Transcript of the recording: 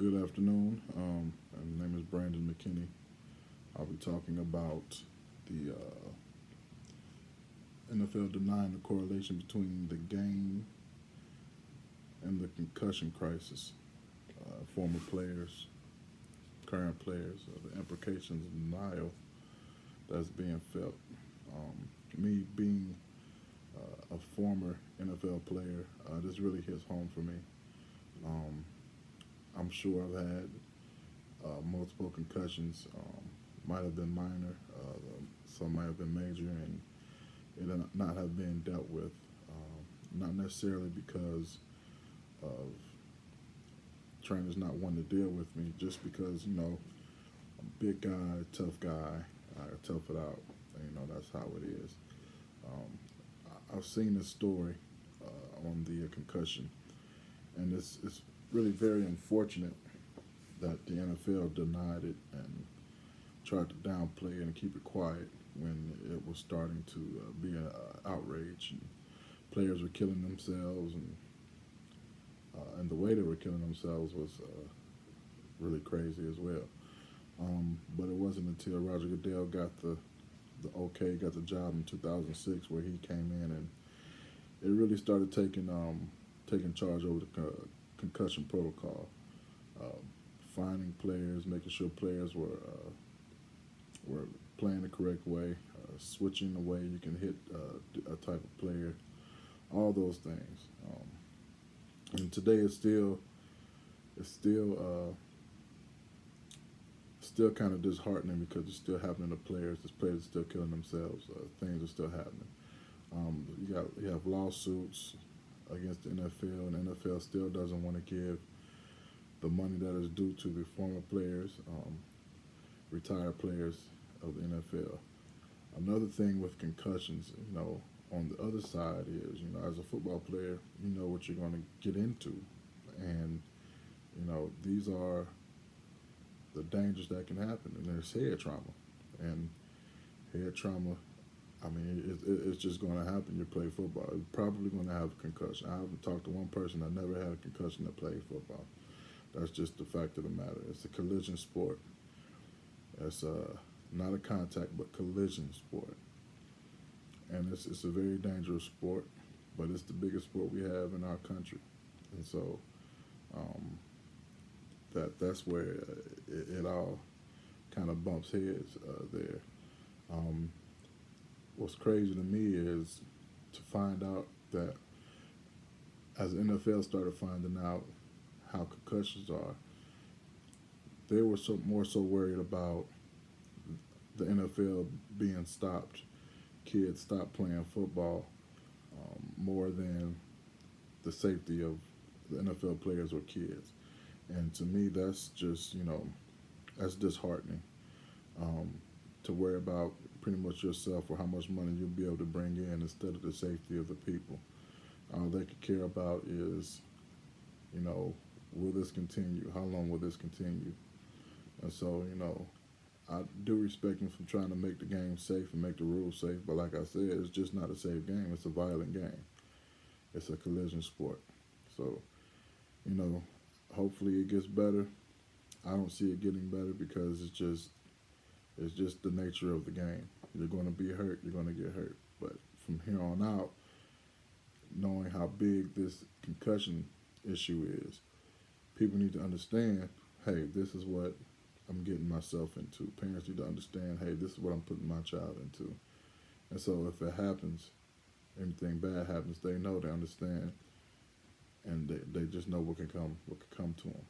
Good afternoon. My name is Brandon McKinney. I'll be talking about the NFL denying the correlation between the game and the concussion crisis. Former players, current players, the implications of denial that's being felt. Me being a former NFL player, this really hits home for me. Um, I'm sure I've had multiple concussions. Might have been minor, some might have been major, and it not have been dealt with. Not necessarily because of trainers not wanting to deal with me, just because I'm a big guy, tough guy, I tough it out. That's how it is. Um, I've seen this story on the concussion, and it's really very unfortunate that the NFL denied it and tried to downplay it and keep it quiet when it was starting to be an outrage. And players were killing themselves, and the way they were killing themselves was really crazy as well. But it wasn't until Roger Goodell got the okay, got the job in 2006, where he came in and it really started taking charge over the concussion protocol, uh, finding players, making sure players were playing the correct way, switching the way you can hit a type of player, all those things. And today it's still kind of disheartening because it's still happening to players. The players are still killing themselves. Things are still happening. You have lawsuits against the NFL, and the NFL still doesn't want to give the money that is due to the former players, retired players of the NFL. Another thing with concussions, on the other side is, as a football player, you know what you're going to get into, and these are the dangers that can happen. And there's head trauma, and head trauma. I mean, it's just going to happen. You play football, you're probably going to have a concussion. I haven't talked to one person that never had a concussion that played football. That's just the fact of the matter. It's a collision sport. It's not a contact, but collision sport, and it's a very dangerous sport. But it's the biggest sport we have in our country, and so um, that's where it all kind of bumps heads there. Um, what's crazy to me is to find out that as the NFL started finding out how concussions are, they were more so worried about the NFL being stopped, kids stop playing football, more than the safety of the NFL players or kids. And to me, that's just that's disheartening. Um, to worry about pretty much yourself or how much money you'll be able to bring in instead of the safety of the people. All they could care about is, you know, will this continue? How long will this continue? And so, I do respect him for trying to make the game safe and make the rules safe, but like I said, it's just not a safe game. It's a violent game. It's a collision sport. So, you know, hopefully it gets better. I don't see it getting better because it's just the nature of the game. You're going to be hurt. You're going to get hurt. But from here on out, knowing how big this concussion issue is, people need to understand, hey, this is what I'm getting myself into. Parents need to understand, hey, this is what I'm putting my child into. And so if it happens, anything bad happens, they know, they understand, and they just know what can come to them.